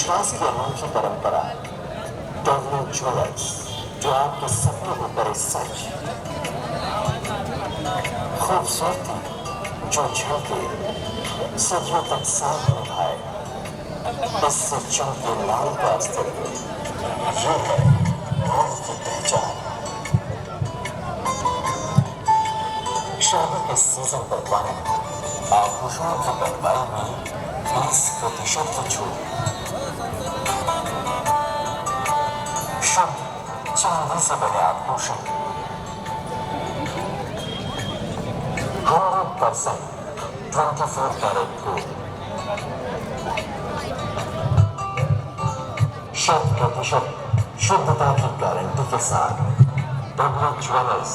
विश्वास की अनोखी परंपरा टर्नो ज्वेलर्स, जो आपके सपनों को करे सच। खूबसूरती जो झलके सदियों तक साथ निभाए, इससे चमके लाल का अस्तित्व, ये है मोह की पहचान। शादी के सीजन पर बने आभूषणों की बनवाई में 20% की छूट। शुद्ध चांदी से बने आभूषण 100% 24 कैरेट गोल्ड, 100% शुद्धता की गारंटी के साथ टर्नो ज्वेलर्स।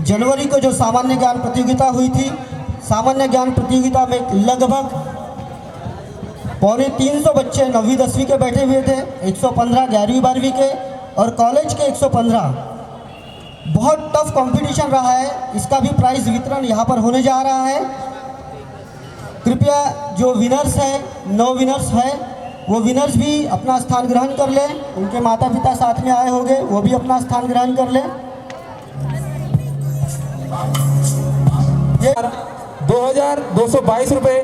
जनवरी को जो सामान्य ज्ञान प्रतियोगिता हुई थी, सामान्य ज्ञान प्रतियोगिता में लगभग 350 बच्चे 9वीं 10वीं के बैठे हुए थे, 115 11वीं 12वीं के और कॉलेज के 115। बहुत टफ कंपटीशन रहा है। इसका भी प्राइज वितरण यहाँ पर होने जा रहा है। कृपया जो विनर्स हैं, 9 विनर्स हैं, वो विनर्स भी अपना स्थान ग्रहण कर लें। उनके माता पिता साथ में आए होंगे, वो भी अपना स्थान ग्रहण कर लें। 2222 रुपये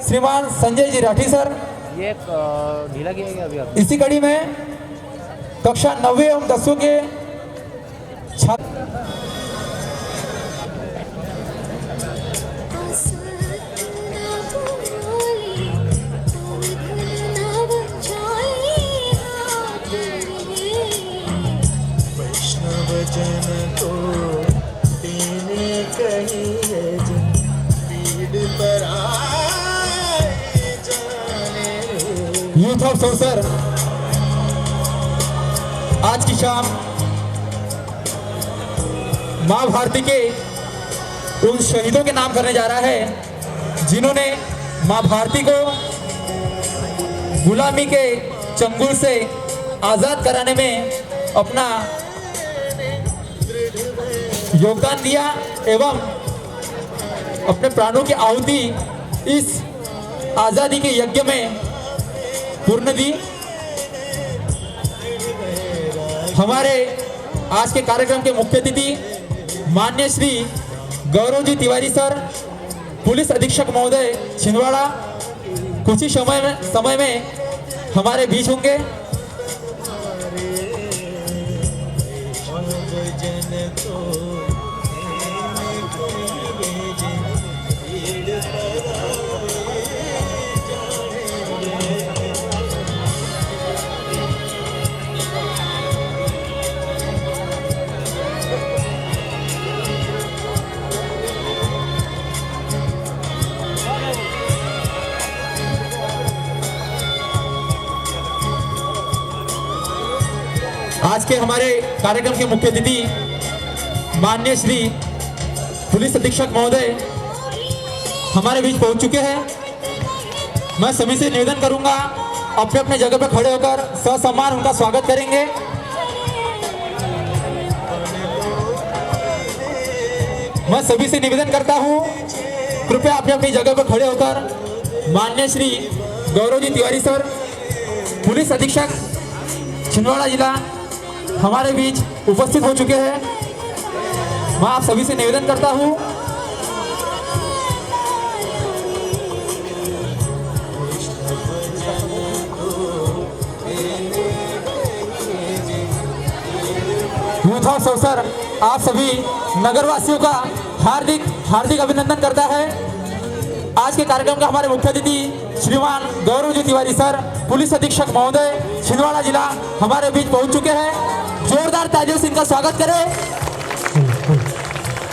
श्रीमान संजय जी राठी सर। ये ढीला किया गया अभी। इसी कड़ी में कक्षा 9वीं एवं 10वीं के छात्र यूथ ऑफ सौसर आज की शाम मां भारती के उन शहीदों के नाम करने जा रहा है जिन्होंने मां भारती को गुलामी के चंगुल से आजाद कराने में अपना योगदान दिया एवं अपने प्राणों की आहुति इस आजादी के यज्ञ में पूर्ण दी। हमारे आज के कार्यक्रम के मुख्य अतिथि माननीय श्री गौरव जी तिवारी सर, पुलिस अधीक्षक महोदय छिंदवाड़ा, कुछ ही समय में हमारे बीच होंगे। आज के हमारे कार्यक्रम के मुख्य अतिथि माननीय श्री पुलिस अधीक्षक महोदय हमारे बीच पहुंच चुके हैं। मैं सभी से निवेदन करूंगा अपने अपने जगह पर खड़े होकर ससम्मान उनका स्वागत करेंगे। मैं सभी से निवेदन करता हूं कृपया अपने अपनी जगह पर खड़े होकर माननीय श्री गौरव जी तिवारी सर, पुलिस अधीक्षक छिंदवाड़ा जिला हमारे बीच उपस्थित हो चुके हैं। मैं आप सभी से निवेदन करता हूं यूथ हाउस अवसर आप सभी नगरवासियों का हार्दिक हार्दिक अभिनंदन करता है। आज के कार्यक्रम का हमारे मुख्य अतिथि श्रीमान गौरव जी तिवारी सर, पुलिस अधीक्षक महोदय, छिंदवाड़ा जिला हमारे बीच पहुंच चुके हैं। जोरदार तालियों से इनका स्वागत करें।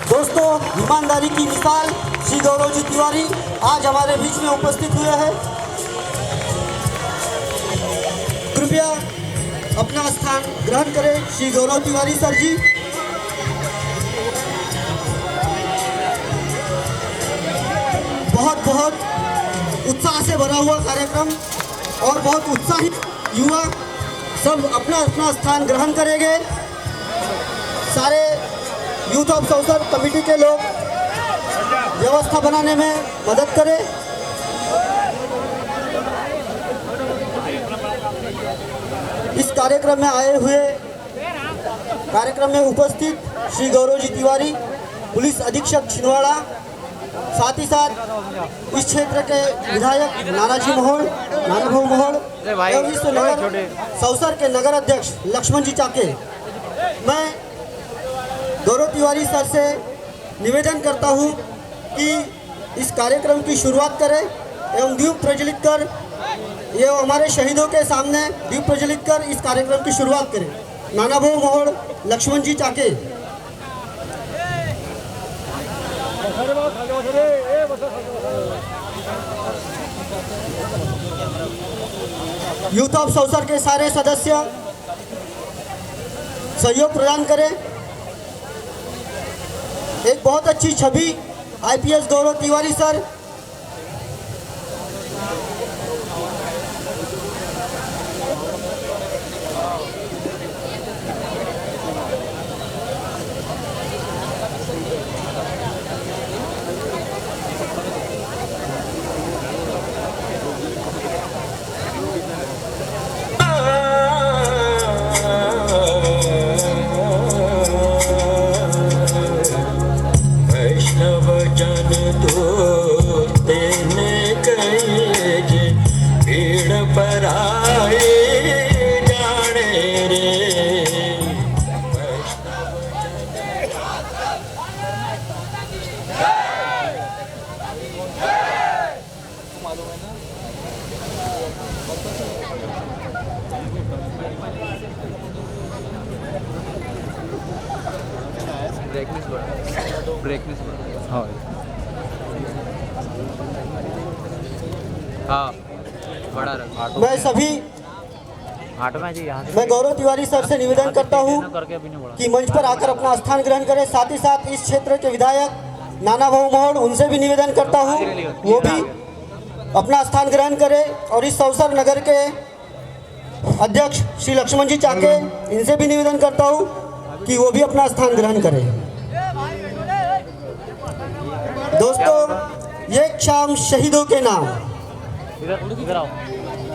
दोस्तों, ईमानदारी की मिसाल श्री गौरव जी तिवारी आज हमारे बीच में उपस्थित हुए हैं। कृपया अपना स्थान ग्रहण करें श्री गौरव तिवारी सर जी। बहुत बहुत उत्साह से भरा हुआ कार्यक्रम और बहुत उत्साहित युवा सब अपना अपना स्थान ग्रहण करेंगे। सारे यूथ ऑफ अवसर कमेटी के लोग व्यवस्था बनाने में मदद करें। इस कार्यक्रम में आए हुए कार्यक्रम में उपस्थित श्री गौरव जी तिवारी, पुलिस अधीक्षक छिंदवाड़ा, साथ ही साथ इस क्षेत्र के विधायक नानाजी मोहड़, नानाभाऊ मोहड़ एवं इस नगर सौसर के नगर अध्यक्ष लक्ष्मण जी चाके, मैं गौरव तिवारी सर से निवेदन करता हूं कि इस कार्यक्रम की शुरुआत करें एवं दीप प्रज्वलित कर एवं हमारे शहीदों के सामने दीप प्रज्वलित कर इस कार्यक्रम की शुरुआत करें। नानाभाऊ मोहड़, लक्ष्मण जी चाके। यूथ ऑफ सौसर के सारे सदस्य सहयोग प्रदान करें। एक बहुत अच्छी छवि आईपीएस गौरव तिवारी सर, ब्रेकनेस हाँ हाँ बड़ा रंग मैं सभी ऑटो में जी यहाँ से मैं गौरव तिवारी सर से निवेदन करता हूं करके अभी नहीं बढ़ा कि मंच पर आकर अपना स्थान ग्रहण करें। साथ ही साथ इस क्षेत्र के विधायक नानाभाऊ मोहड़, उनसे भी निवेदन करता हूं वो भी अपना स्थान ग्रहण करें और इस सौसर नगर के अध्यक्ष श्री लक्ष्मण जी चाके, इनसे भी निवेदन करता हूं कि वो भी अपना स्थान ग्रहण करें। दोस्तों, ये शाम शहीदों के नाम, इधर आओ।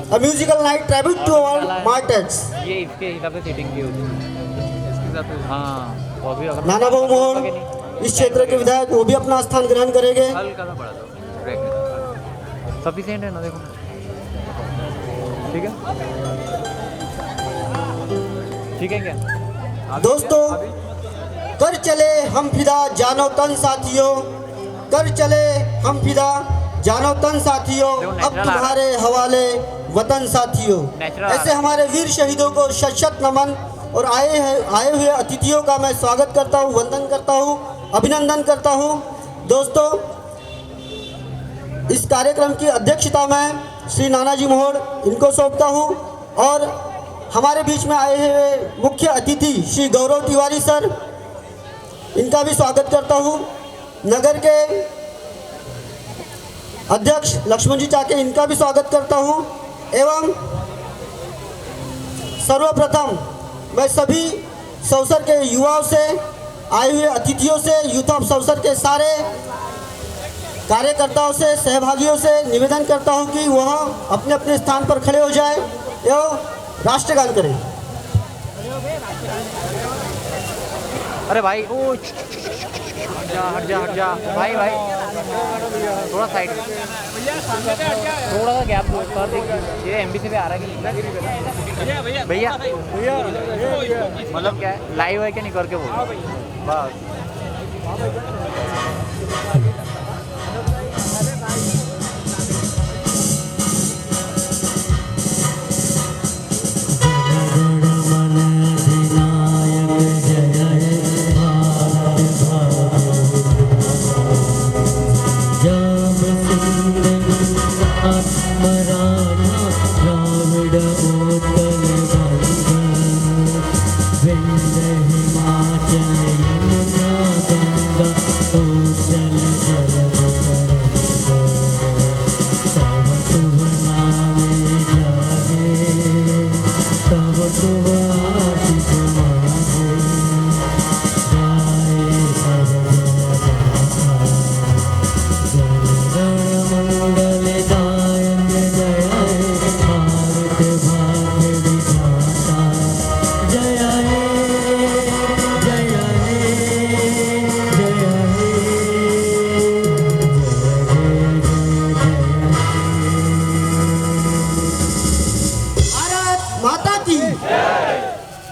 A musical night tribute to all martyrs। ये इसके हिसाब से सीटिंग की होती है इसके साथ हाँ वो भी अगर नानाभाऊ मोहड़ इस क्षेत्र के विधायक, वो भी अपना स्थान ग्रहण करेंगे। हल्का सा पड़ा था ब्रेक सफिशिएंट है ना, देखो ठीक है क्या दोस्तों, कर चले हम फिदा जानो तन साथियों, कर चले हम फिदा जानो तन साथियों, अब तुम्हारे हवाले वतन साथियों। ऐसे हमारे वीर शहीदों को शत शत नमन और आए हुए अतिथियों का मैं स्वागत करता हूं, वंदन करता हूं, अभिनंदन करता हूं। दोस्तों, इस कार्यक्रम की अध्यक्षता मैं श्री नानाजी मोहड़ इनको सौंपता हूं और हमारे बीच में आए हुए मुख्य अतिथि श्री गौरव तिवारी सर, इनका भी स्वागत करता हूं। नगर के अध्यक्ष लक्ष्मण जी चाके, इनका भी स्वागत करता हूं। एवं सर्वप्रथम मैं सभी सौसर के युवाओं से, आए हुए अतिथियों से, यूथ ऑफ सौसर के सारे कार्यकर्ताओं से, सहभागियों से निवेदन करता हूं कि वह अपने अपने स्थान पर खड़े हो जाए एवं राष्ट्रगान करें। अरे भाई ओ हट जा हट जा हट जा भाई भाई थोड़ा साइड थोड़ा सा गैप दो कर देखिए ये एमबीसी पे आ रहा है कि भैया मतलब क्या है लाइव है क्या नहीं करके बोल बस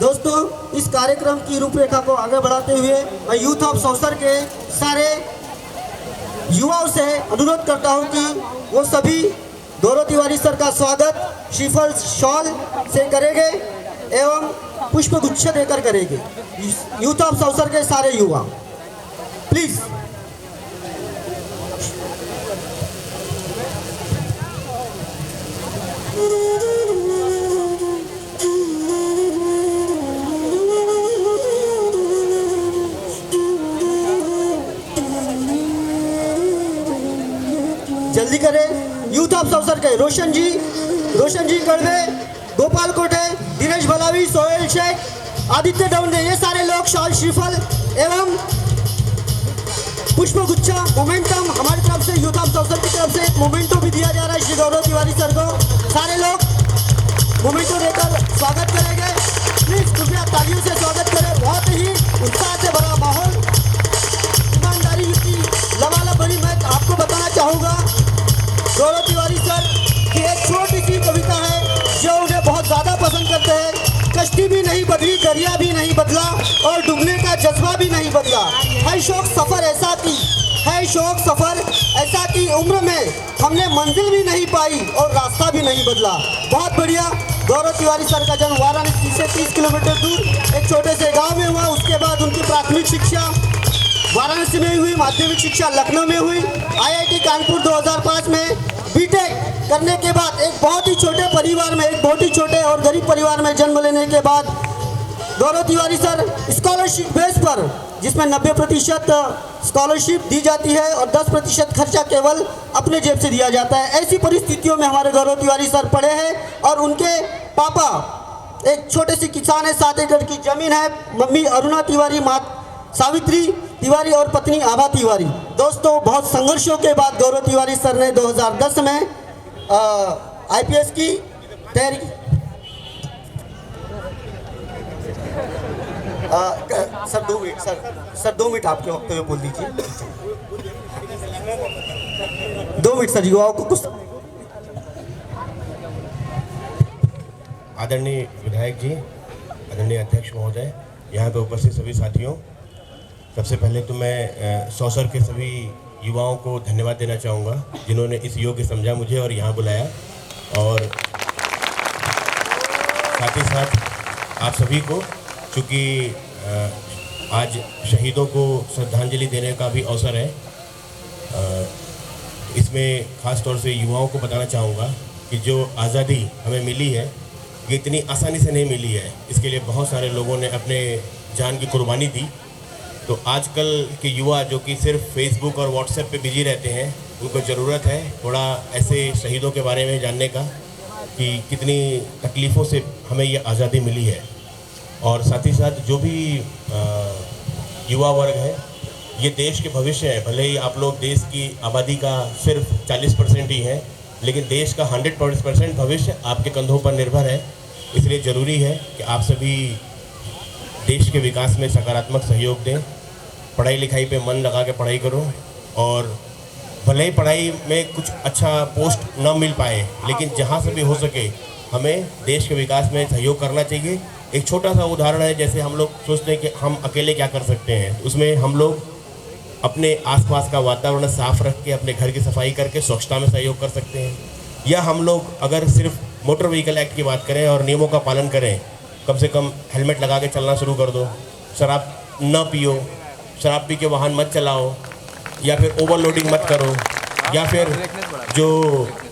दोस्तों इस कार्यक्रम की रूपरेखा को आगे बढ़ाते हुए मैं यूथ ऑफ सौसर के सारे युवाओं से अनुरोध करता हूं कि वो सभी गौरव तिवारी सर का स्वागत श्रीफल शॉल से करेंगे एवं पुष्प गुच्छ देकर करेंगे। यूथ ऑफ सौसर के सारे युवा प्लीज। जल्दी करें। यूथ ऑफ सौसर के रोशन जी कड़वे, गोपाल कोटे, दिनेश भलावी, सोहेल शेख, आदित्य डवने, ये सारे लोग शॉल श्रीफल एवं पुष्प गुच्छा मोमेंटम हमारी तरफ से यूथ ऑफ सौसर की तरफ से एक मोमेंटो भी दिया जा रहा है श्री गौरव तिवारी सर को। सारे लोग मोमेंटो देकर स्वागत करेंगे। प्लीज कृपया तालियों से स्वागत करें। बहुत ही उत्साह से भरा माहौल, ईमानदारी की लबालब बड़ी। मैं आपको बताना चाहूँगा गौरव तिवारी सर की एक छोटी सी कविता है जो उन्हें बहुत ज़्यादा पसंद करते हैं। कश्ती भी नहीं बदली, दरिया भी नहीं बदला और डूबने का जज्बा भी नहीं बदला। है शौक सफ़र ऐसा कि उम्र में हमने मंजिल भी नहीं पाई और रास्ता भी नहीं बदला। बहुत बढ़िया। गौरव तिवारी सर का जन्म वाराणसी से 30 किलोमीटर दूर एक छोटे से गाँव में हुआ। उसके बाद उनकी प्राथमिक शिक्षा वाराणसी में हुई, माध्यमिक शिक्षा लखनऊ में हुई। IIT कानपुर 2005 में बीटेक करने के बाद एक बहुत ही छोटे परिवार में, एक बहुत ही छोटे और गरीब परिवार में जन्म लेने के बाद गौरव तिवारी सर स्कॉलरशिप बेस पर, जिसमें 90% स्कॉलरशिप दी जाती है और 10% खर्चा केवल अपने जेब से दिया जाता है। ऐसी परिस्थितियों में हमारे गौरव तिवारी सर पढ़े हैं और उनके पापा एक छोटे से किसान है, 7 एकड़ की जमीन है। मम्मी अरुणा तिवारी, माँ सावित्री तिवारी और पत्नी आभा तिवारी। दोस्तों बहुत संघर्षों के बाद गौरव तिवारी सर ने 2010 में IPS की तैयारी सर 2 मिनट आपके वक्त में बोल दीजिए। 2 मिनट सर, युवाओं को कुछ। आदरणीय विधायक जी, आदरणीय अध्यक्ष महोदय, यहाँ पे उपस्थित सभी साथियों, सबसे पहले तो मैं सौसर के सभी युवाओं को धन्यवाद देना चाहूँगा जिन्होंने इस योग्य समझा मुझे और यहाँ बुलाया। और साथ ही साथ आप सभी को, चूँकि आज शहीदों को श्रद्धांजलि देने का भी अवसर है, इसमें ख़ास तौर से युवाओं को बताना चाहूँगा कि जो आज़ादी हमें मिली है ये इतनी आसानी से नहीं मिली है। इसके लिए बहुत सारे लोगों ने अपने जान की कुर्बानी दी। तो आजकल के युवा जो कि सिर्फ फेसबुक और व्हाट्सएप पे बिजी रहते हैं, उनको ज़रूरत है थोड़ा ऐसे शहीदों के बारे में जानने का कि कितनी तकलीफ़ों से हमें ये आज़ादी मिली है। और साथ ही साथ जो भी युवा वर्ग है, ये देश के भविष्य है। भले ही आप लोग देश की आबादी का सिर्फ 40% ही है, लेकिन देश का 100% भविष्य आपके कंधों पर निर्भर है। इसलिए ज़रूरी है कि आप सभी देश के विकास में सकारात्मक सहयोग दें। पढ़ाई लिखाई पे मन लगा के पढ़ाई करो, और भले ही पढ़ाई में कुछ अच्छा पोस्ट न मिल पाए, लेकिन जहाँ से भी हो सके हमें देश के विकास में सहयोग करना चाहिए। एक छोटा सा उदाहरण है, जैसे हम लोग सोचते हैं कि हम अकेले क्या कर सकते हैं, उसमें हम लोग अपने आसपास का वातावरण साफ रख के अपने घर की सफाई करके स्वच्छता में सहयोग कर सकते हैं। या हम लोग अगर सिर्फ मोटर व्हीकल एक्ट की बात करें और नियमों का पालन करें, कम से कम हेलमेट लगा के चलना शुरू कर दो, शराब न पियो, शराब पी के वाहन मत चलाओ, या फिर ओवरलोडिंग मत करो, या फिर जो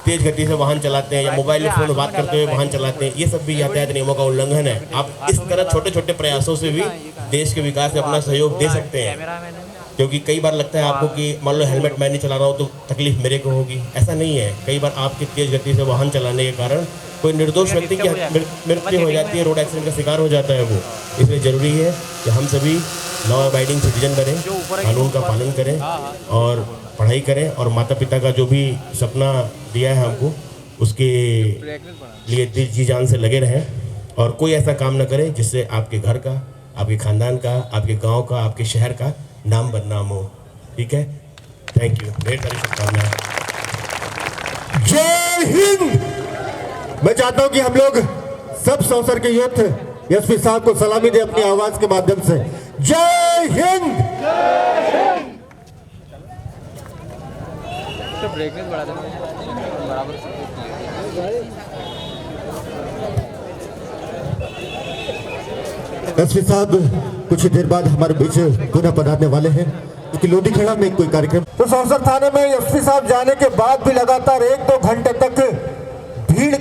तेज़ गति से वाहन चलाते हैं या मोबाइल फोन में बात करते हुए वाहन चलाते हैं, ये सब भी यातायात नियमों का उल्लंघन है। आप इस तरह छोटे छोटे प्रयासों से भी देश के विकास में अपना सहयोग दे सकते हैं। क्योंकि कई बार लगता है आपको कि मान लो हेलमेट मैं नहीं चला रहा हूँ तो तकलीफ मेरे को होगी, ऐसा नहीं है। कई बार आपकी तेज़ गति से वाहन चलाने के कारण कोई निर्दोष व्यक्ति की मृत्यु हो जाती है, रोड एक्सीडेंट का शिकार हो जाता है वो। इसलिए ज़रूरी है कि हम सभी लॉ अबाइडिंग सिटीजन बने, कानून का पालन करें और पढ़ाई करें, और माता पिता का जो भी सपना दिया है हमको, उसके लिए दिल जी जान से लगे रहें, और कोई ऐसा काम ना करें जिससे आपके घर का, आपके ख़ानदान का, आपके गांव का, आपके शहर का नाम बदनाम हो। ठीक है, थैंक यू, ढेर सारी शुभकामनाएं। जय हिंद। मैं चाहता हूं कि हम लोग सब सौसर के यूथ एसपी साहब को सलामी दे अपनी आवाज के माध्यम से। जय हिंद। तो ब्रेकनेस बढ़ा देना बराबर। एसपी साहब कुछ देर बाद हमारे बीच पुनः पधारने वाले हैं, क्योंकि लोधी खड़ा में कोई कार्यक्रम। तो सौसर थाने में एसपी साहब जाने के बाद भी लगातार 1-2 घंटे तक भीड़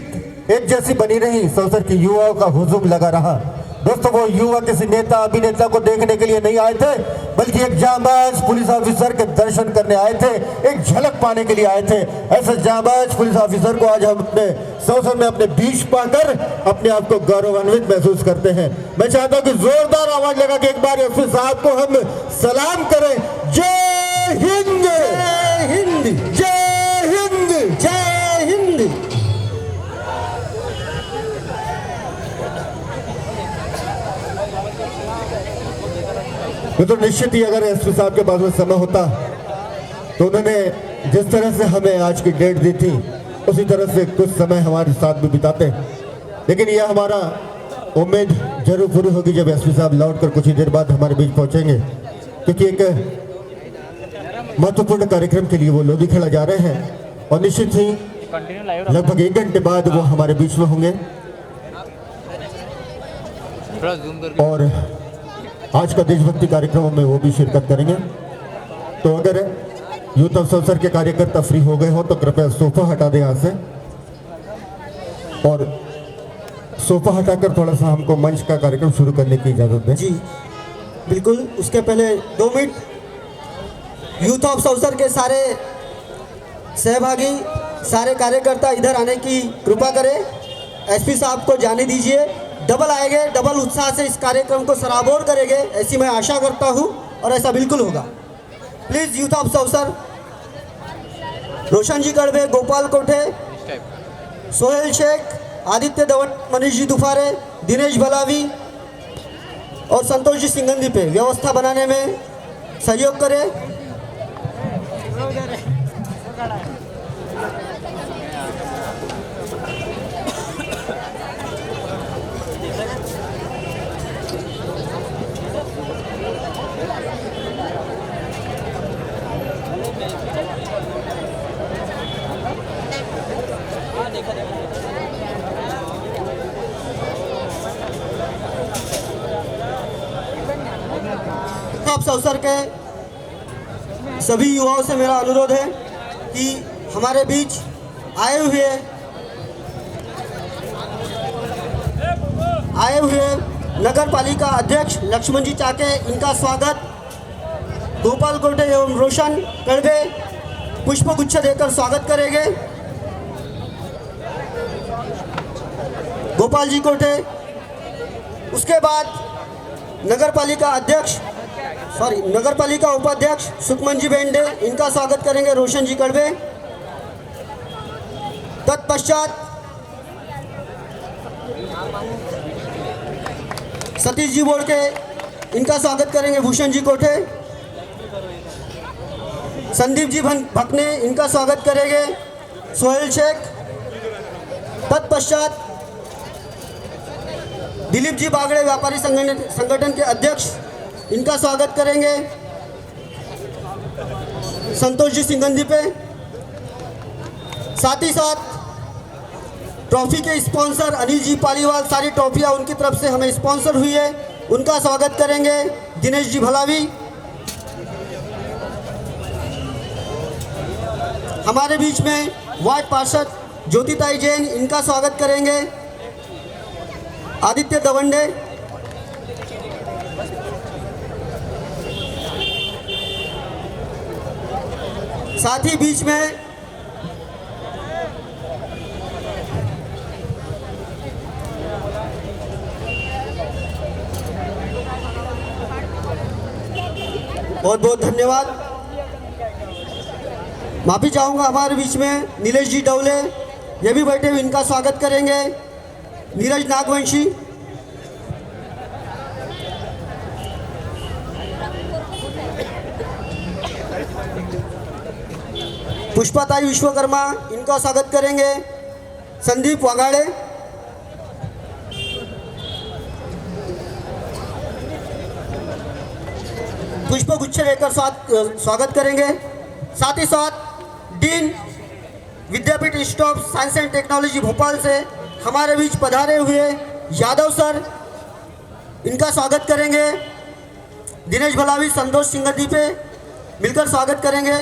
एक जैसी बनी रही। सौसर के युवाओं का हुजूम लगा रहा। दोस्तों, वो युवा किसी नेता अभिनेता को देखने के लिए नहीं आए थे, बल्कि एक जांबाज पुलिस ऑफिसर के दर्शन करने आए थे, एक झलक पाने के लिए आए थे। ऐसे जांबाज पुलिस ऑफिसर को आज हम अपने सौसर में अपने बीच पाकर अपने आप को गौरवान्वित महसूस करते हैं। मैं चाहता हूं कि जोरदार आवाज लगा के एक बार एसपी साहब को हम सलाम करें। जय हिंद, जय हिंद, जय हिंद, जय हिंद। तो निश्चित ही अगर एसपी साहब के पास में समय होता तो उन्होंने जिस तरह से हमें आज की डेट दी थी, उसी तरह से कुछ समय हमारे साथ भी बिताते। लेकिन यह हमारा उम्मीद जरूर पूरी होगी जब एसपी साहब लौटकर कुछ ही देर बाद हमारे बीच पहुंचेंगे, क्योंकि एक महत्वपूर्ण कार्यक्रम के लिए वो लोधी खड़ा जा रहे हैं, और निश्चित ही लगभग 1 घंटे बाद वो हमारे बीच में होंगे। और आज का देशभक्ति कार्यक्रमों में वो भी शिरकत करेंगे। तो अगर यूथ ऑफ सौसर के कार्यकर्ता फ्री हो गए हो तो कृपया सोफा हटा दें यहाँ से, और सोफा हटाकर थोड़ा सा हमको मंच का कार्यक्रम शुरू करने की इजाज़त दें। जी बिल्कुल। उसके पहले 2 मिनट यूथ ऑफ सौसर के सारे सहभागी, सारे कार्यकर्ता इधर आने की कृपा करें। एसपी साहब को जाने दीजिए। डबल आएंगे, डबल उत्साह से इस कार्यक्रम को सराबोर करेंगे, ऐसी मैं आशा करता हूं, और ऐसा बिल्कुल होगा। प्लीज़ यूथ ऑफ सौसर, रोशन जी कड़वे, गोपाल कोठे, सोहेल शेख, आदित्य धवन, मनीष जी दुफारे, दिनेश बलावी और संतोष जी सिंगंदी पे व्यवस्था बनाने में सहयोग करें। आप अवसर के सभी युवाओं से मेरा अनुरोध है कि हमारे बीच आए हुए नगर पालिका अध्यक्ष लक्ष्मण जी चाके, इनका स्वागत गोपाल कोटे एवं रोशन कड़वे पुष्पगुच्छ देकर स्वागत करेंगे। गोपाल जी कोटे। उसके बाद नगर पालिका उपाध्यक्ष सुखमन जी बेंडे, इनका स्वागत करेंगे रोशन जी कड़वे। तत्पश्चात सतीश जी बोल के इनका स्वागत करेंगे भूषण जी कोठे। संदीप जी भकने, इनका स्वागत करेंगे सोहेल शेख। तत्पश्चात दिलीप जी बागड़े, व्यापारी संगठन के अध्यक्ष, इनका स्वागत करेंगे संतोष जी सिंगंदी पे। साथ ही साथ ट्रॉफी के स्पॉन्सर अनिल जी पालीवाल, सारी ट्रॉफियां उनकी तरफ से हमें स्पॉन्सर हुई है, उनका स्वागत करेंगे दिनेश जी भलावी। हमारे बीच में वार्ड पार्षद ज्योतिताई जैन, इनका स्वागत करेंगे आदित्य दवंडे। साथ ही बीच में बहुत बहुत धन्यवाद। माफी चाहूँगा, हमारे बीच में नीलेश जी डवले, ये भी बैठे हुए, इनका स्वागत करेंगे नीरज नागवंशी। पुष्पाताई विश्वकर्मा, इनका स्वागत करेंगे संदीप वाघाड़े। पुष्प गुच्छे लेकर स्वागत करेंगे। साथ ही साथ dean Vidyapeeth institute of science and technology Bhopal से हमारे बीच पधारे हुए यादव सर, इनका स्वागत करेंगे दिनेश भलावी, संतोष सिंगंदी पे मिलकर स्वागत करेंगे।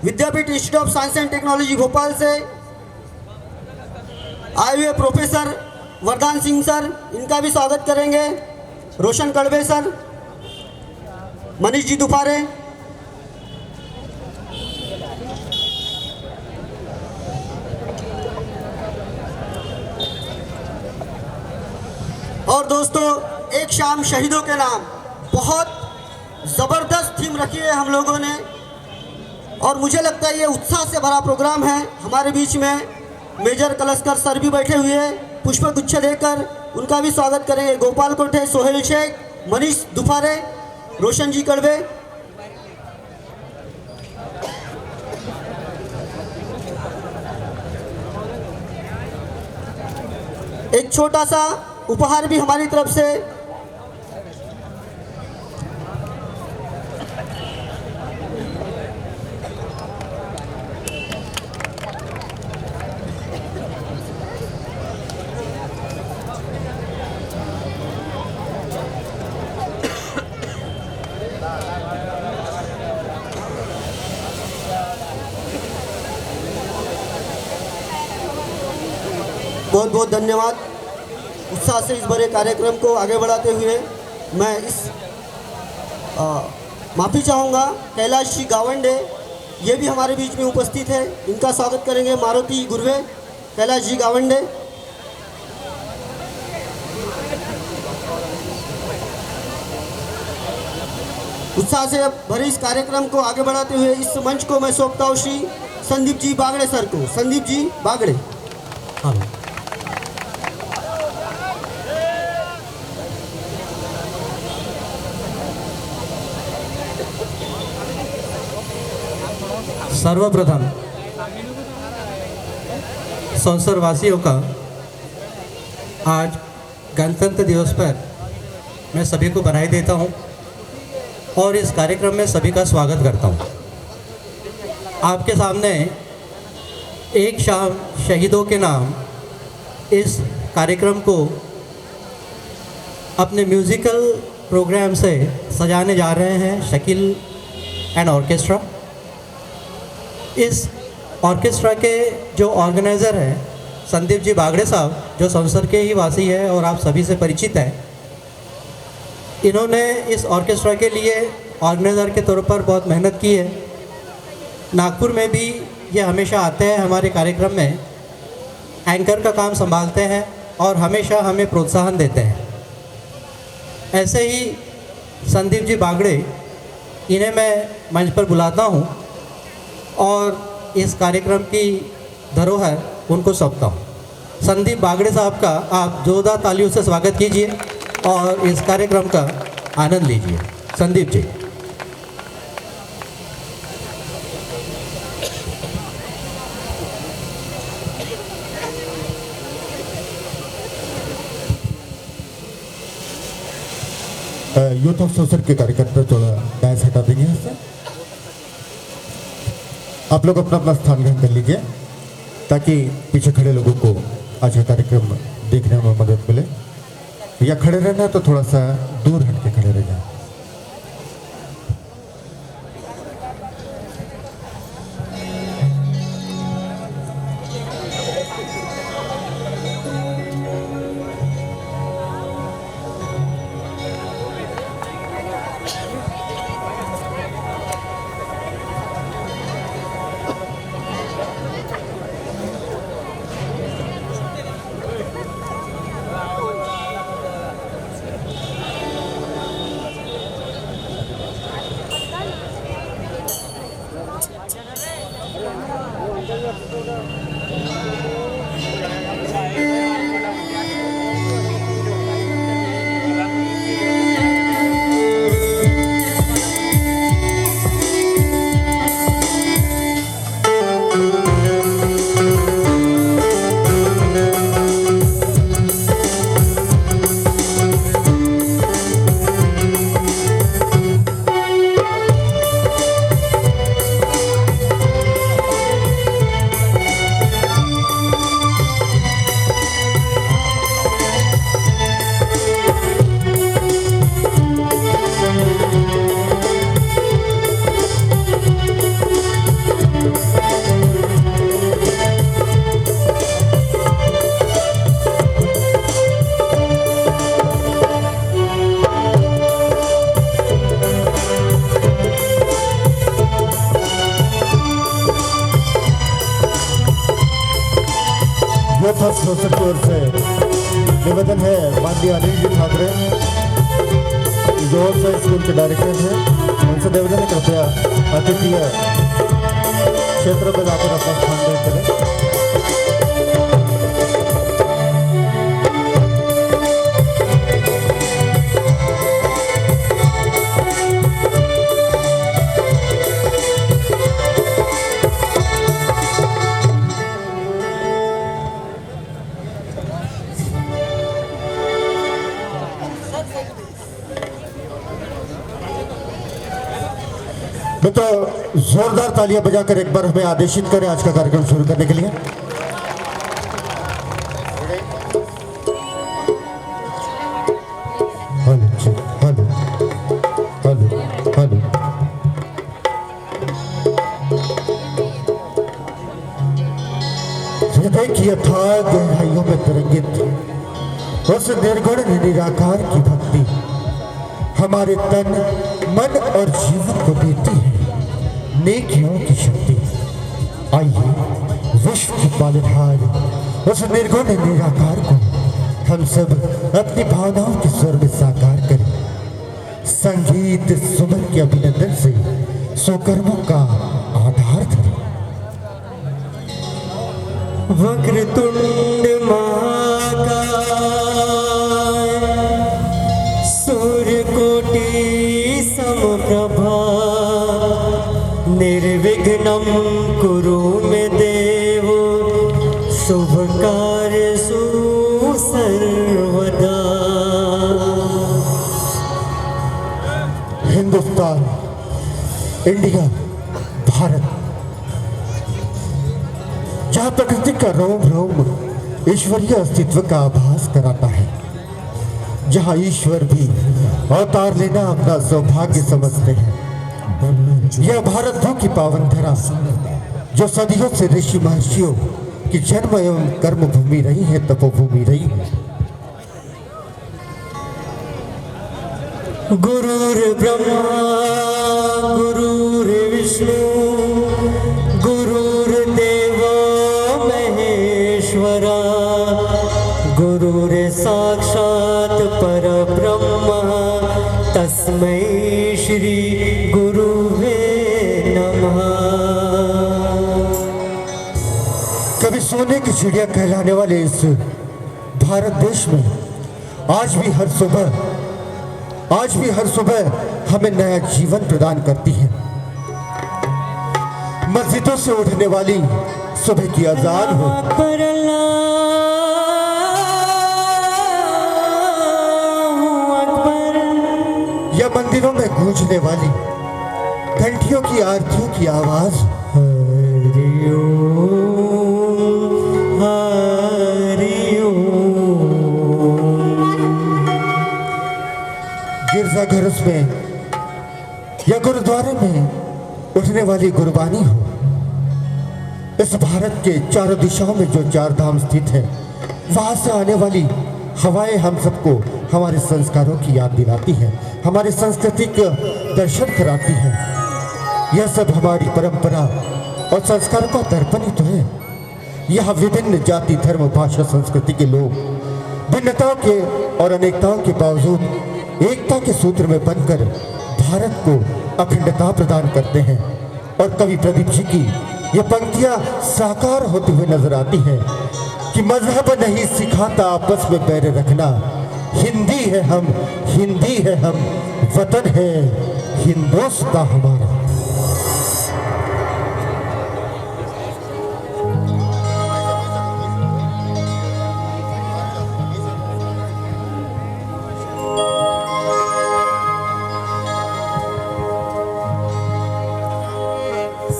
Vidyapeeth institute of science and technology Bhopal से आए हुए प्रोफेसर वरदान सिंह सर, इनका भी स्वागत करेंगे। रोशन कड़वे सर, मनीष जी दुफारे, और दोस्तों एक शाम शहीदों के नाम, बहुत ज़बरदस्त थीम रखी है हम लोगों ने, और मुझे लगता है ये उत्साह से भरा प्रोग्राम है। हमारे बीच में मेजर कलस्कर सर भी बैठे हुए हैं, पुष्प गुच्छ देकर उनका भी स्वागत करेंगे। गोपाल कोठे, सोहेल शेख, मनीष दुफारे, रोशन जी कड़वे। एक छोटा सा उपहार भी हमारी तरफ से बहुत बहुत धन्यवाद। उत्साह से इस बड़े कार्यक्रम को आगे बढ़ाते हुए मैं माफ़ी चाहूँगा कैलाश जी गावंडे, ये भी हमारे बीच में उपस्थित है, इनका स्वागत करेंगे मारुति गुरवे, कैलाश जी गावंडे। उत्साह से भरे इस कार्यक्रम को आगे बढ़ाते हुए इस मंच को मैं सौंपता हूँ श्री संदीप जी बागड़े सर को। संदीप जी बागड़े। हाँ। सर्वप्रथम संसद वासियों का आज गणतंत्र दिवस पर मैं सभी को बधाई देता हूं और इस कार्यक्रम में सभी का स्वागत करता हूं। आपके सामने एक शाम शहीदों के नाम इस कार्यक्रम को अपने म्यूज़िकल प्रोग्राम से सजाने जा रहे हैं शकील एंड ऑर्केस्ट्रा। इस ऑर्केस्ट्रा के जो ऑर्गेनाइज़र हैं संदीप जी बागड़े साहब, जो संसद के ही वासी है और आप सभी से परिचित हैं, इन्होंने इस ऑर्केस्ट्रा के लिए ऑर्गेनाइज़र के तौर पर बहुत मेहनत की है। नागपुर में भी ये हमेशा आते हैं, हमारे कार्यक्रम में एंकर का काम संभालते हैं और हमेशा हमें प्रोत्साहन देते हैं। ऐसे ही संदीप जी बागड़े, इन्हें मैं मंच पर बुलाता हूँ और इस कार्यक्रम की धरोहर उनको सौंपता हूँ। संदीप बागड़े साहब का आप जोरदार तालियों से स्वागत कीजिए और इस कार्यक्रम का आनंद लीजिए। Sandeep ji. Youth of social के कार्यकर्ता थोड़ा डायस हटा देंगे इससे। आप लोग अपना अपना स्थान ग्रहण कर लीजिए ताकि पीछे खड़े लोगों को आज का कार्यक्रम देखने में मदद मिले। या खड़े रहना है तो थोड़ा सा दूर हट के खड़े रह जाए। सोशल की ओर से निवेदन है माननीय अनिल जी ठाकरे जो से स्कूल के डायरेक्टर हैं, उनसे निवेदन है कृपया अतिथि क्षेत्र में जाकर अपना स्थान ग्रहण करें। तो जोरदार तालियां बजाकर एक बार हमें आदेशित करें आज का कार्यक्रम शुरू करने के लिए। हेलो हेलो हेलो हृदय की अथाह गहराइयों में तरंगित उस निर्गुण निराकार की भक्ति हमारे तन मन और जीवन को देती है नेकियों की शक्ति। आइए विश्व की पालनहार उस निर्गुण निराकार को हम सब अपनी भावनाओं के स्वर में साकार करें। संगीत सुमन के अभिनंदन से स्वकर्मों का आधार धरें। वक्रतुंड महाकाय सूर्यकोटि समप्रभा निर्विघ्नं कुरु मे देव शुभ कार्येषु सर्वदा। हिंदुस्तान, इंडिया, भारत, जहाँ प्रकृति का रोम रोम ईश्वरीय अस्तित्व का आभास कराता है, जहाँ ईश्वर भी अवतार लेना अपना सौभाग्य समझते हैं। यह भारत भू की पावन धरा जो सदियों से ऋषि महर्षियों की जन्म एवं कर्म भूमि रही है, तपोभूमि रही है। गुरुर्ब्रह्मा गुरुर्विष्णु गुरुर्देवो महेश्वरा गुरुर्साक्षात् परब्रह्म तस्मै श्री गुरुवे नमः। कभी सोने की चिड़िया कहलाने वाले इस भारत देश में आज भी हर सुबह हमें नया जीवन प्रदान करती है। मस्जिदों से उठने वाली सुबह की अजान हो अकबर या मंदिरों में गूंजने वाली घंटियों की आरतियों की आवाज, गिरजाघरों में या गुरुद्वारे में उठने वाली गुरबानी हो। इस भारत के चारों दिशाओं में जो 4 धाम स्थित है, वहां से आने वाली हवाएं हम सबको हमारे संस्कारों की याद दिलाती है, हमारी संस्कृति के दर्शन कराती है। यह सब हमारी परंपरा और संस्कारों का दर्पण ही तो है। यहाँ विभिन्न जाति, धर्म, भाषा, संस्कृति के लोग भिन्नताओं के और अनेकताओं के बावजूद एकता के सूत्र में बनकर भारत को अखंडता प्रदान करते हैं। और कवि प्रदीप जी की ये पंक्तियां साकार होती हुई नजर आती है कि मजहब नहीं सिखाता आपस में बैर रखना, हिंदी है हम, वतन है हिंदुस्तान हमारा।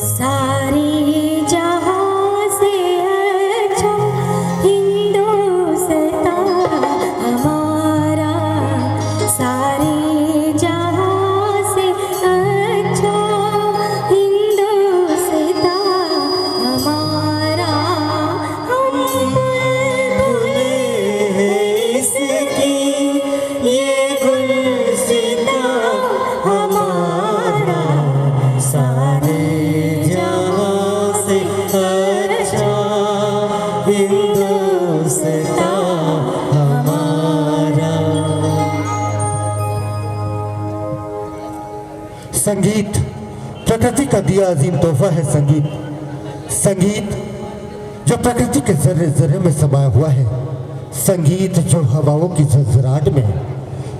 सारे जहां से अच्छा हिंदुस्तान हमारा, सारे जहां से अच्छा हिंदुस्तान हमारा। हम बुलबुलें हैं इसकी ये गुलसितां हमारा, सारे जहां से अच्छा हिंदुस्तान हमारा। संगीत प्रकृति का दिया अजीम तोहफा है। संगीत जो प्रकृति के जर्रे जर्रे में समाया हुआ है, संगीत जो हवाओं की झरझराहट में है,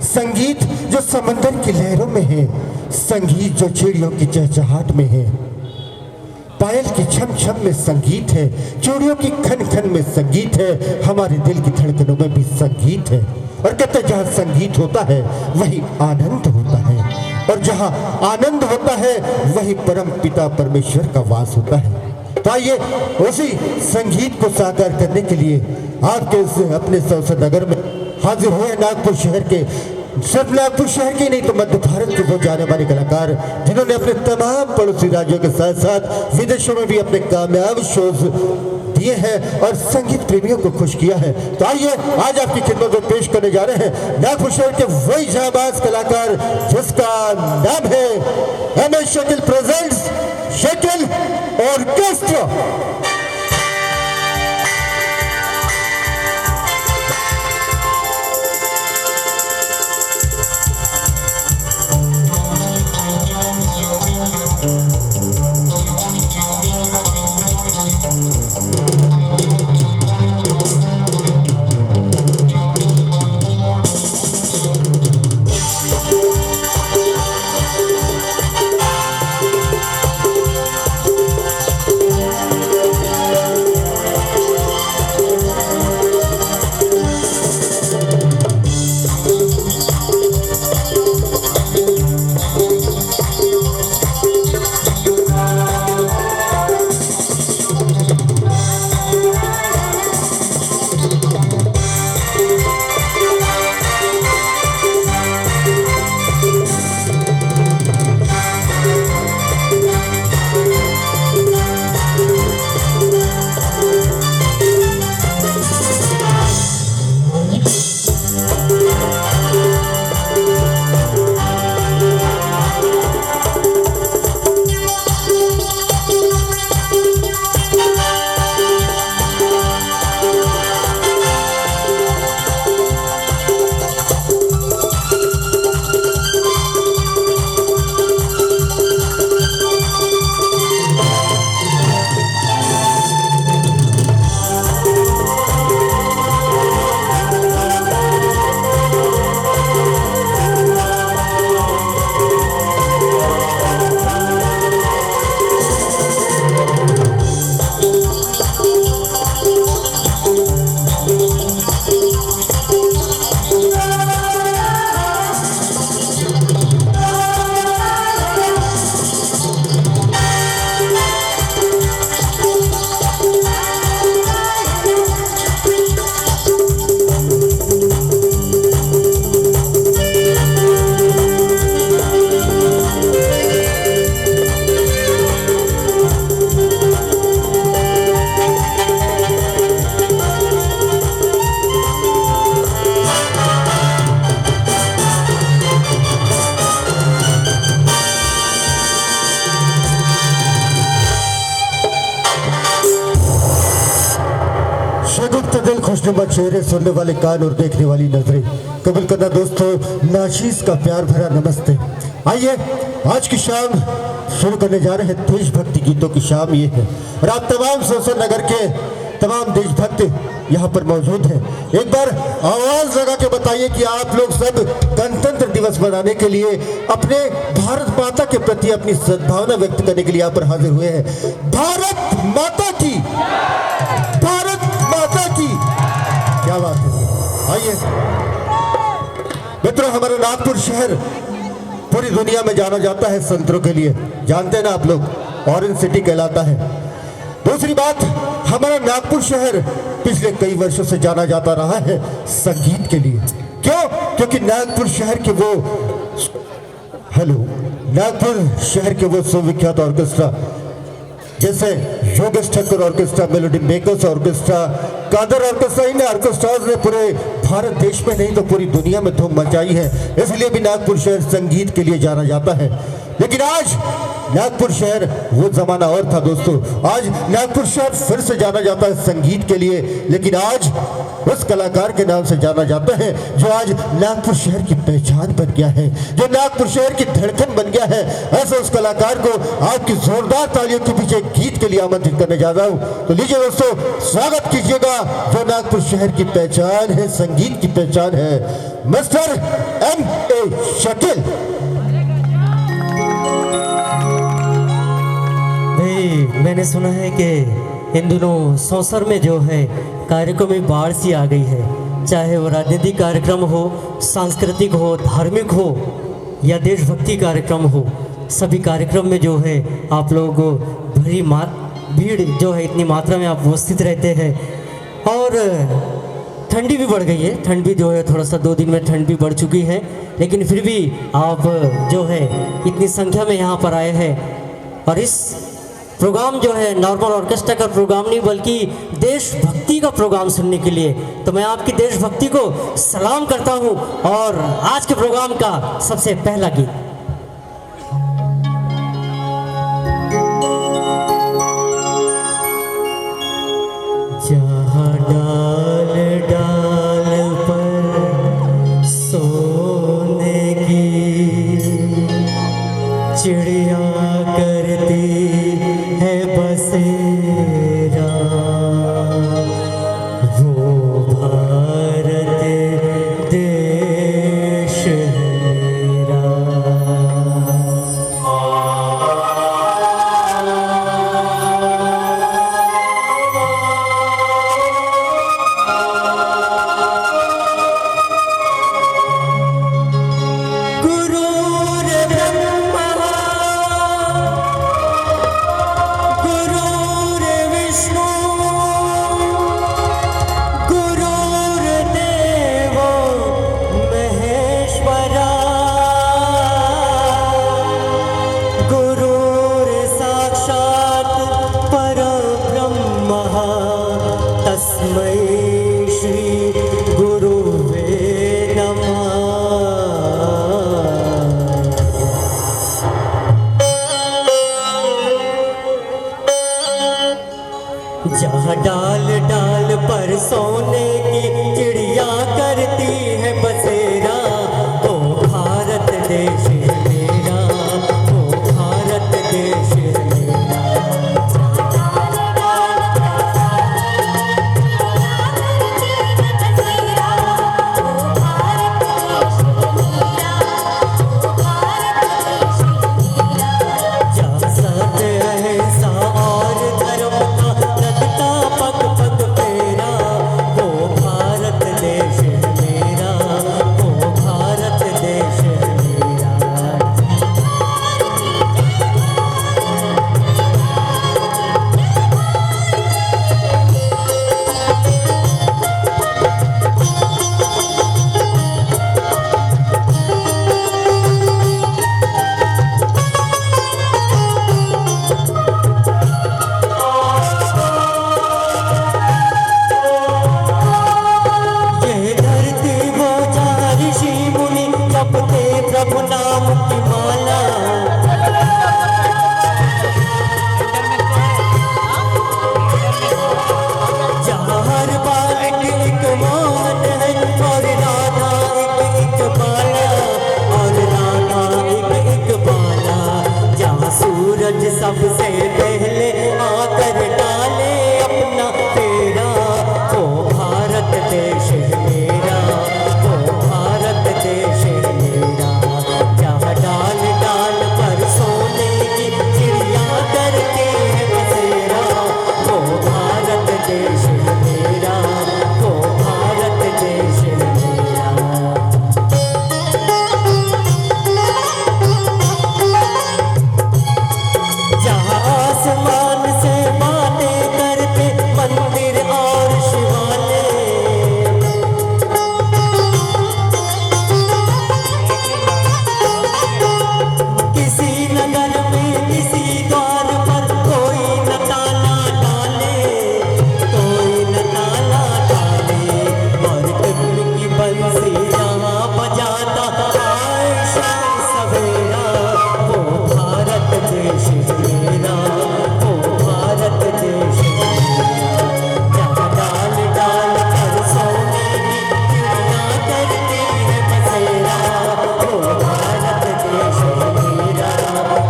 संगीत जो समंदर की लहरों में है, संगीत जो चिड़ियों की चहचहाट में है, पायल की छम छम में संगीत है, चूड़ियों की खन खन में संगीत है, हमारे दिल की धड़कनों में भी संगीत है। और कहते जहाँ संगीत होता है वही आनंद होता है, और जहाँ आनंद होता है वही परम पिता परमेश्वर का वास होता है। तो आइए उसी संगीत को साकार करने के लिए आपके इस अपने संसद नगर में हाजिर हुए नागपुर शहर के, सिर्फ नागपुर शहर के नहीं तो मध्य भारत के वो जाने वाले कलाकार जिन्होंने अपने तमाम पड़ोसी राज्यों के साथ साथ विदेशों में भी अपने कामयाब शोज दिए हैं और संगीत प्रेमियों को खुश किया है। तो आइए आज आपकी खिदमत में पेश करने जा रहे हैं नागपुर शहर के वही जाबाज कलाकार जिसका नाम है MS Shakeel presents Shakeel orchestra. शगुफ्त दिल खुशनुमा चेहरे, सुनने वाले कान और देखने वाली नजरें, कबूल करना दोस्तों नाशीज का प्यार भरा नमस्ते। आइए आज की शाम शुरू करने जा रहे हैं देशभक्ति गीतों की शाम ये है, और आप तमाम संसद नगर के तमाम देशभक्त यहाँ पर मौजूद हैं। एक बार आवाज लगा के बताइए कि आप लोग सब गणतंत्र दिवस मनाने के लिए अपने भारत माता के प्रति अपनी सद्भावना व्यक्त करने के लिए यहाँ पर हाजिर हुए हैं। भारत माता की, भारत माता की, क्या बात है। आइए मित्रों, हमारा नागपुर शहर पूरी दुनिया में जाना जाता है संतरों के लिए, जानते हैं ना आप लोग, ऑरेंज सिटी कहलाता है। दूसरी बात, हमारा नागपुर शहर पिछले कई वर्षों से जाना जाता रहा है संगीत के लिए। क्यों? क्योंकि नागपुर शहर के वो नागपुर शहर के वो सुविख्यात ऑर्केस्ट्रा जैसे Yogesh Thakur orchestra, melody makers orchestra, Qadir orchestra, इन ऑर्केस्ट्राज ने पूरे भारत देश में नहीं तो पूरी दुनिया में धूम मचाई है, इसलिए भी नागपुर शहर संगीत के लिए जाना जाता है। लेकिन आज नागपुर शहर वो जमाना और था दोस्तों, आज नागपुर शहर फिर से जाना जाता है संगीत के लिए, लेकिन आज उस कलाकार के नाम से जाना जाता है जो आज नागपुर शहर की पहचान बन गया है, जो नागपुर शहर की धड़कन बन गया है। ऐसे उस कलाकार को आपकी जोरदार तालियों के पीछे गीत के लिए आमंत्रित करने जा रहा हूँ। तो लीजिए दोस्तों, स्वागत कीजिएगा जो नागपुर शहर की पहचान है, संगीत की पहचान है, मिस्टर M.A. शकील। भाई मैंने सुना है कि इन दिनों सौंसर में जो है कार्यक्रम में बाढ़ सी आ गई है, चाहे वो राजनीतिक कार्यक्रम हो, सांस्कृतिक हो, धार्मिक हो या देशभक्ति कार्यक्रम हो, सभी कार्यक्रम में जो है आप लोग भरी भीड़ जो है इतनी मात्रा में आप उपस्थित रहते हैं। और ठंडी भी बढ़ गई है, ठंड भी जो है थोड़ा सा 2 दिन में ठंड भी बढ़ चुकी है, लेकिन फिर भी आप जो है इतनी संख्या में यहाँ पर आए हैं। और इस प्रोग्राम जो है नॉर्मल ऑर्केस्ट्रा का प्रोग्राम नहीं बल्कि देशभक्ति का प्रोग्राम सुनने के लिए, तो मैं आपकी देशभक्ति को सलाम करता हूं। और आज के प्रोग्राम का सबसे पहला गीत जहाँ डाल डाल पर सोने की चिड़िया करती है बसेरा, वो भारत देश मेरा। जहाँ डाल डाल पर सोने की चिड़िया करती है बसेरा, ओ भारत देश मेरा, ओ भारत देश मेरा। पग पग फेरा, वो भारत देश मेरा। देश है मेरा, वो भारत देश है मेरा। जहाँ आसमान से बातें करते मंदिर और शिवालय, किसी नगर में किसी द्वार पर कोई न ताला डाले, कोई न ताला डाले, और कृष्ण की बंसी यहाँ बजाता आए शाम सवेरा। वो भारत देश है मेरा, वो भारत देश है मेरा। जहाँ डाल डाल कर सोने की चिड़िया करती है बसेरा। वो भारत देश है मेरा,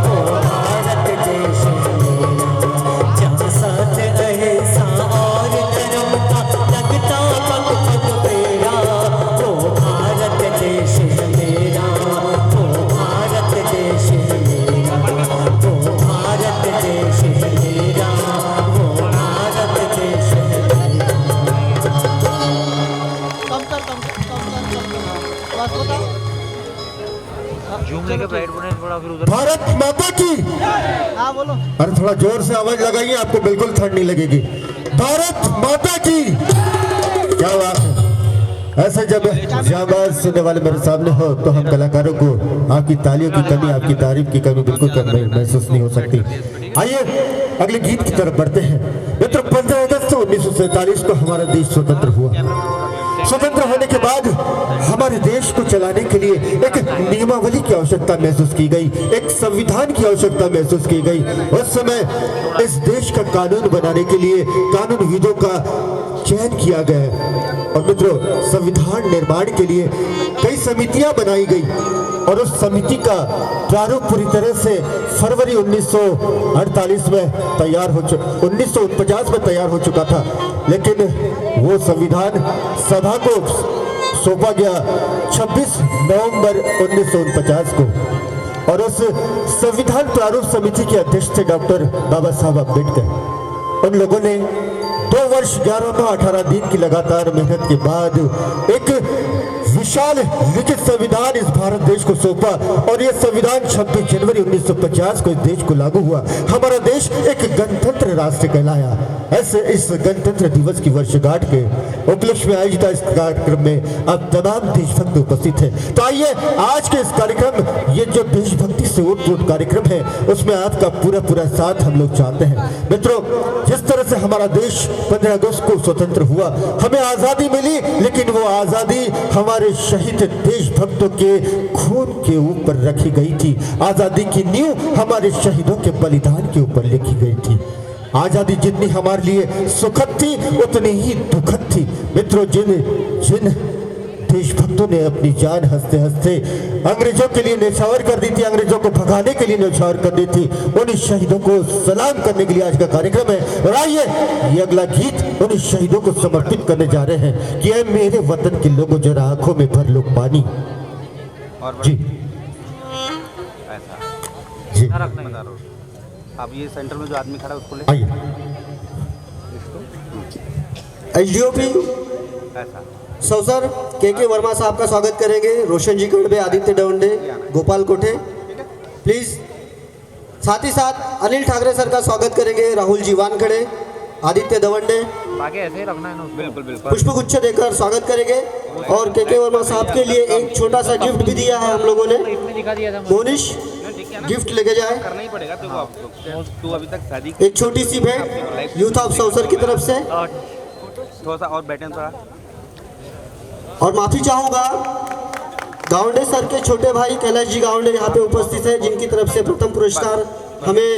वो भारत देश है मेरा। जहाँ सत्य अहिंसा और धर्म का लगता पग पग पेड़ा। वो भारत देश है मेरा, वो भारत देश है मेरा, वो भारत देश है मेरा, वो भारत देश है मेरा। झूम लेके ब्राइट बने थोड़ा, फिर उधर भारत माता की। हाँ बोलो। अरे थोड़ा जोर से आवाज लगाइए, आपको बिल्कुल ठंड नहीं लगेगी। भारत माता की। क्या बात है। ऐसे जब जाबाज सुनने वाले मेरे सामने हो तो हम कलाकारों को आपकी तालियों की कमी, आपकी तारीफ की कमी बिल्कुल महसूस नहीं हो सकती। आइए अगले गीत की तरफ बढ़ते हैं। मित्र, 15 अगस्त 1947 को हमारा देश स्वतंत्र हुआ। स्वतंत्र होने के बाद हमारे देश को चलाने के लिए एक नियमावली की आवश्यकता महसूस की गई, एक संविधान की आवश्यकता महसूस की गई। उस समय इस देश का कानून बनाने के लिए कानूनविदों का चयन किया गया और मित्रों, संविधान निर्माण के लिए कई समितियां बनाई गई और उस समिति का प्रारूप पूरी तरह से फरवरी 1948 में तैयार हो 1949 में तैयार हो चुका था, लेकिन वो संविधान सभा को सौंपा गया 26 नवंबर 1949 को। और उस संविधान प्रारूप समिति के अध्यक्ष थे डॉक्टर बाबा साहब अम्बेडकर। उन लोगों ने 2 वर्ष 11 माह 18 दिन की लगातार मेहनत के बाद एक विशाल लिखित संविधान इस भारत देश को सौंपा और यह संविधान 26 जनवरी 1950 को इस देश को लागू हुआ। हमारा देश एक गणतंत्र राष्ट्र कहलाया। ऐसे इस गणतंत्र दिवस की वर्षगांठ के उपलक्ष्य में आयोजित इस कार्यक्रम में अब तमाम देशभक्त उपस्थित हैं। तो आइए आज के इस कार्यक्रम, ये जो देशभक्ति से ओत-प्रोत कार्यक्रम है, उसमें आपका पूरा साथ हम लोग चाहते हैं। मित्रों, जिस तरह से हमारा देश 15 अगस्त को स्वतंत्र हुआ, हमें आजादी मिली, लेकिन वो आजादी हमारे शहीद देशभक्तों के खून के ऊपर रखी गई थी। आजादी की नींव हमारे शहीदों के बलिदान के ऊपर लिखी गई थी। आजादी जितनी हमारे लिए सुखद थी उतनी ही दुखद थी। मित्रों, जिन देशभक्तों ने अपनी जान हंसते हंसते अंग्रेजों के लिए न्यौछावर कर दी थी, अंग्रेजों को भगाने के लिए न्यौछावर कर दी थी, उन शहीदों को सलाम करने के लिए आज का कार्यक्रम है। और आइए ये अगला गीत उन शहीदों को समर्पित करने जा रहे हैं कि ऐ मेरे वतन के लोगों, जरा आंखों में भर लो पानी। जी जी, अब ये सेंटर में जो आदमी खड़ा है उसको ले आइए। एसडीओपी ऐसा सौसर के वर्मा साहब का स्वागत करेंगे। रोशन जी कड़बे, आदित्य डवंडे, गोपाल कोठे प्लीज। साथ ही साथ अनिल ठाकरे सर का स्वागत करेंगे। राहुल जी वानखड़े, आदित्य दवंडे, आगे ऐसे ही रखना है ना। बिल्कुल बिल्कुल पुष्पगुच्छ देकर स्वागत करेंगे। और के वर्मा साहब के लिए एक छोटा सा गिफ्ट भी दिया है हम लोगों ने। इसमें दिखा दिया था मुझे। मोनिश गिफ्ट लेके जाए। करना ही पड़ेगा तेरे को। आप तू अभी तक शादी एक छोटी सी भेंट यूथ ऑफ सौसर की तरफ से। थोड़ा सा और बैठे थोड़ा। और माफी चाहूंगा, गावंडे सर के छोटे भाई कैलाश जी गावंडे यहाँ पे उपस्थित है, जिनकी तरफ से प्रथम पुरस्कार हमें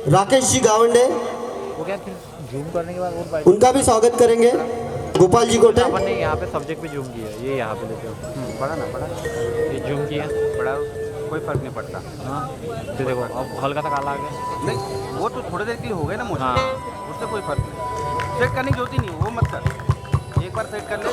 राकेश जी गावंडे, वो क्या जूम करने के बाद और बाइक उनका भी स्वागत करेंगे। गोपाल जी कोटे, अपन ने यहाँ पे सब्जेक्ट पे जूम किया, ये यहाँ पे लेते हो पढ़ा ना पढ़ा, ये जूम किया, पढ़ा, कोई फर्क नहीं पड़ता। हाँ तो देखो अब हल्का सा काला आ गया। नहीं वो तो थोड़ी देर के लिए हो गए ना मुझे, हाँ। उससे कोई फर्क नहीं। सेट करने की जरूरत ही नहीं, वो मत कर, एक बार सेट कर ले।